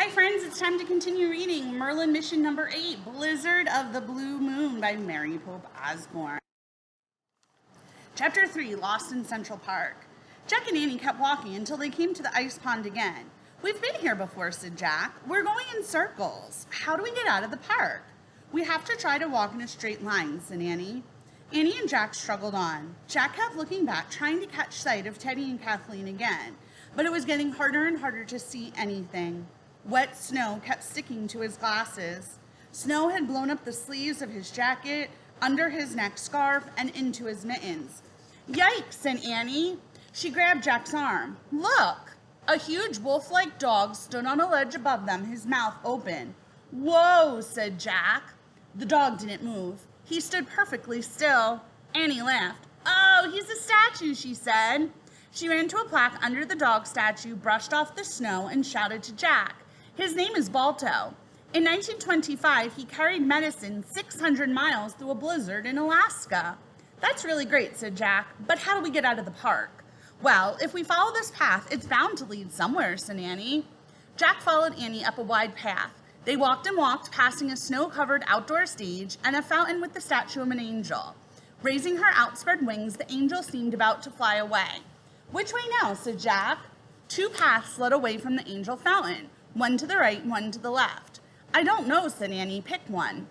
Hi friends, it's time to continue reading Merlin Mission number 8, Blizzard of the Blue Moon by Mary Pope Osborne. Chapter 3, Lost in Central Park. Jack and Annie kept walking until they came to the ice pond again. We've been here before, said Jack. We're going in circles. How do we get out of the park? We have to try to walk in a straight line, said Annie. Annie and Jack struggled on. Jack kept looking back, trying to catch sight of Teddy and Kathleen again, but it was getting harder and harder to see anything. Wet snow kept sticking to his glasses. Snow had blown up the sleeves of his jacket, under his neck scarf, and into his mittens. Yikes, said Annie. She grabbed Jack's arm. Look! A huge wolf-like dog stood on a ledge above them, his mouth open. Whoa, said Jack. The dog didn't move. He stood perfectly still. Annie laughed. Oh, he's a statue, she said. She ran to a plaque under the dog statue, brushed off the snow, and shouted to Jack. His name is Balto. In 1925, he carried medicine 600 miles through a blizzard in Alaska. That's really great, said Jack, but how do we get out of the park? Well, if we follow this path, it's bound to lead somewhere, said Annie. Jack followed Annie up a wide path. They walked and walked, passing a snow-covered outdoor stage and a fountain with the statue of an angel. Raising her outspread wings, the angel seemed about to fly away. Which way now, said Jack. Two paths led away from the angel fountain. One to the right, one to the left. I don't know, said Annie. Pick one.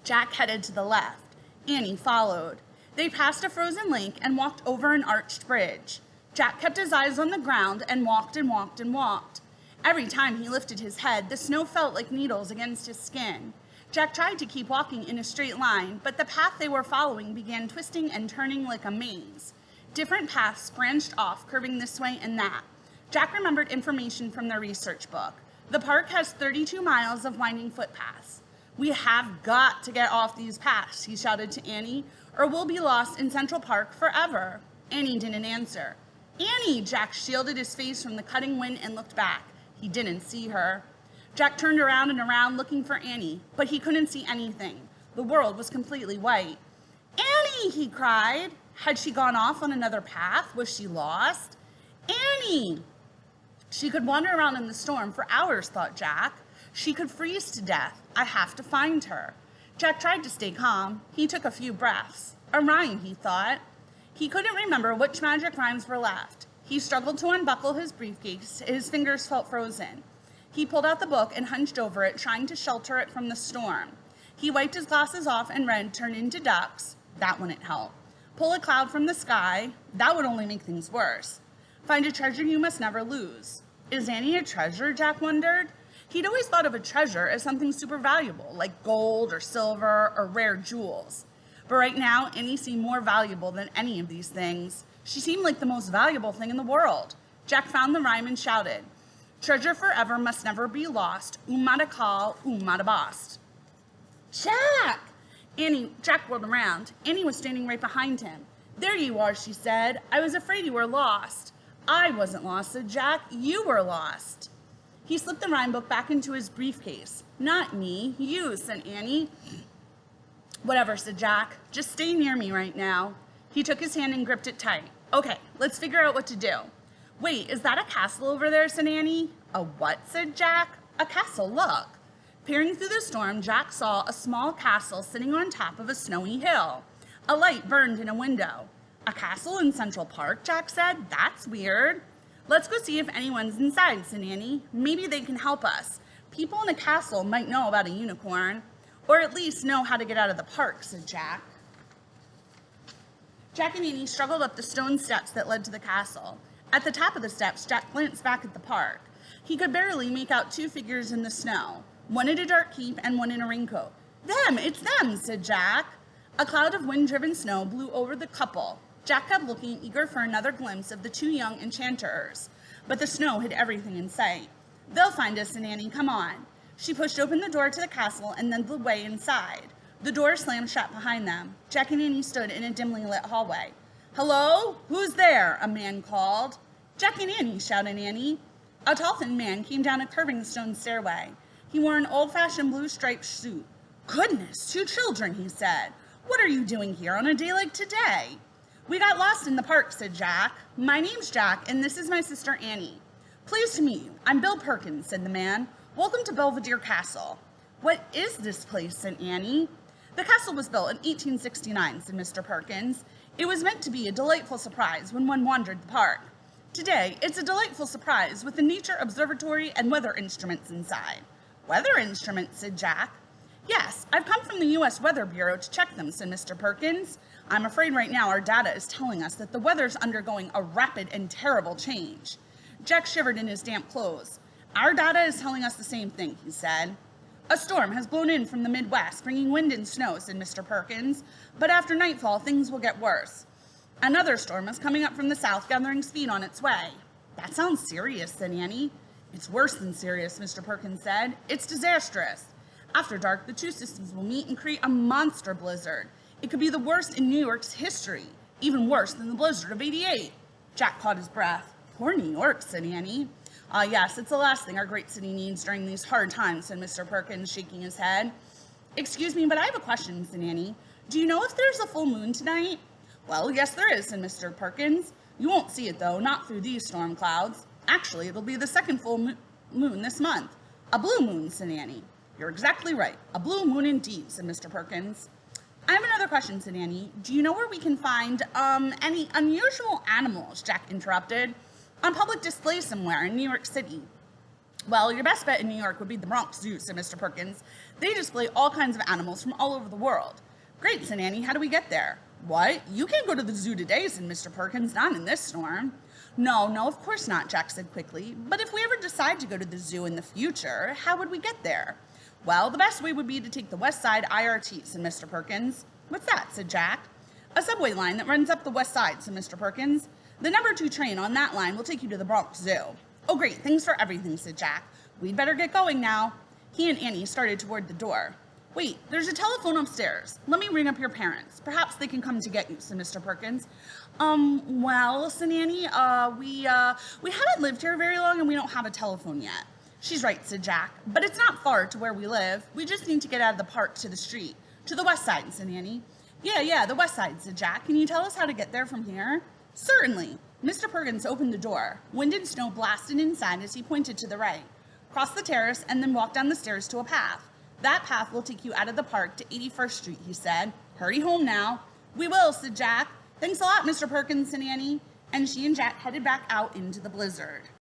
Jack headed to the left. Annie followed. They passed a frozen lake and walked over an arched bridge. Jack kept his eyes on the ground and walked and walked and walked. Every time he lifted his head, the snow felt like needles against his skin. Jack tried to keep walking in a straight line, but the path they were following began twisting and turning like a maze. Different paths branched off, curving this way and that. Jack remembered information from their research book. The park has 32 miles of winding footpaths. We have got to get off these paths, he shouted to Annie, or we'll be lost in Central Park forever. Annie didn't answer. Annie! Jack shielded his face from the cutting wind and looked back. He didn't see her. Jack turned around and around looking for Annie, but he couldn't see anything. The world was completely white. Annie! He cried. Had she gone off on another path? Was she lost? Annie! She could wander around in the storm for hours, thought Jack. She could freeze to death. I have to find her. Jack tried to stay calm. He took a few breaths. A rhyme, he thought. He couldn't remember which magic rhymes were left. He struggled to unbuckle his briefcase. His fingers felt frozen. He pulled out the book and hunched over it, trying to shelter it from the storm. He wiped his glasses off and read, Turn into ducks. That wouldn't help. Pull a cloud from the sky. That would only make things worse. Find a treasure you must never lose. Is Annie a treasure, Jack wondered? He'd always thought of a treasure as something super valuable, like gold or silver or rare jewels. But right now, Annie seemed more valuable than any of these things. She seemed like the most valuable thing in the world. Jack found the rhyme and shouted, Treasure forever must never be lost, call, bast. Jack! Jack whirled around. Annie was standing right behind him. There you are, she said. I was afraid you were lost. I wasn't lost, said Jack. You were lost. He slipped the rhyme book back into his briefcase. Not me, you, said Annie. Whatever, said Jack. Just stay near me right now. He took his hand and gripped it tight. Okay, let's figure out what to do. Wait, is that a castle over there, said Annie. A what, said Jack. A castle, look. Peering through the storm, Jack saw a small castle sitting on top of a snowy hill. A light burned in a window. A castle in Central Park, Jack said. That's weird. Let's go see if anyone's inside, said Annie. Maybe they can help us. People in a castle might know about a unicorn, or at least know how to get out of the park, said Jack. Jack and Annie struggled up the stone steps that led to the castle. At the top of the steps, Jack glanced back at the park. He could barely make out two figures in the snow, one in a dark cape and one in a raincoat. It's them, said Jack. A cloud of wind-driven snow blew over the couple. Jack kept looking, eager for another glimpse of the two young enchanters, but the snow hid everything in sight. They'll find us, said Annie. Come on. She pushed open the door to the castle and led the way inside. The door slammed shut behind them. Jack and Annie stood in a dimly lit hallway. Hello? Who's there? A man called. Jack and Annie, shouted Annie. A tall, thin man came down a curving stone stairway. He wore an old-fashioned blue striped suit. Goodness, 2 children, he said. What are you doing here on a day like today? We got lost in the park, said Jack. My name's Jack, and this is my sister Annie. Pleased to meet you. I'm Bill Perkins, said the man. Welcome to Belvedere Castle. What is this place, said Annie. The castle was built in 1869, said Mr. Perkins. It was meant to be a delightful surprise when one wandered the park. Today, it's a delightful surprise with the nature observatory and weather instruments inside. Weather instruments, said Jack. Yes, I've come from the U.S. Weather Bureau to check them, said Mr. Perkins. I'm afraid right now our data is telling us that the weather's undergoing a rapid and terrible change. Jack shivered in his damp clothes. Our data is telling us the same thing, he said. A storm has blown in from the Midwest, bringing wind and snow, said Mr. Perkins. But after nightfall, things will get worse. Another storm is coming up from the south, gathering speed on its way. That sounds serious, said Annie. It's worse than serious, Mr. Perkins said. It's disastrous. After dark, the two systems will meet and create a monster blizzard. It could be the worst in New York's history, even worse than the blizzard of '88. Jack caught his breath. Poor New York, said Annie. Yes, it's the last thing our great city needs during these hard times, said Mr. Perkins, shaking his head. Excuse me, but I have a question, said Annie. Do you know if there's a full moon tonight? Well, yes, there is, said Mr. Perkins. You won't see it, though, not through these storm clouds. Actually, it'll be the second full moon this month. A blue moon, said Annie. You're exactly right. A blue moon indeed, said Mr. Perkins. I have another question, said Annie. Do you know where we can find, any unusual animals, Jack interrupted, on public display somewhere in New York City? Well, your best bet in New York would be the Bronx Zoo, said Mr. Perkins. They display all kinds of animals from all over the world. Great, said Annie. How do we get there? What? You can't go to the zoo today, said Mr. Perkins. Not in this storm. No, of course not, Jack said quickly. But if we ever decide to go to the zoo in the future, how would we get there? Well, the best way would be to take the West Side IRT, said Mr. Perkins. What's that, said Jack. A subway line that runs up the West Side, said Mr. Perkins. The number 2 train on that line will take you to the Bronx Zoo. Oh, great, thanks for everything, said Jack. We'd better get going now. He and Annie started toward the door. Wait, there's a telephone upstairs. Let me ring up your parents. Perhaps they can come to get you, said Mr. Perkins. Well, said Annie, we haven't lived here very long and we don't have a telephone yet. She's right, said Jack, but it's not far to where we live. We just need to get out of the park to the street. To the west side, said Annie. Yeah, the west side, said Jack. Can you tell us how to get there from here? Certainly. Mr. Perkins opened the door. Wind and snow blasted inside as he pointed to the right. Cross the terrace and then walk down the stairs to a path. That path will take you out of the park to 81st Street, he said. Hurry home now. We will, said Jack. Thanks a lot, Mr. Perkins, said Annie. And she and Jack headed back out into the blizzard.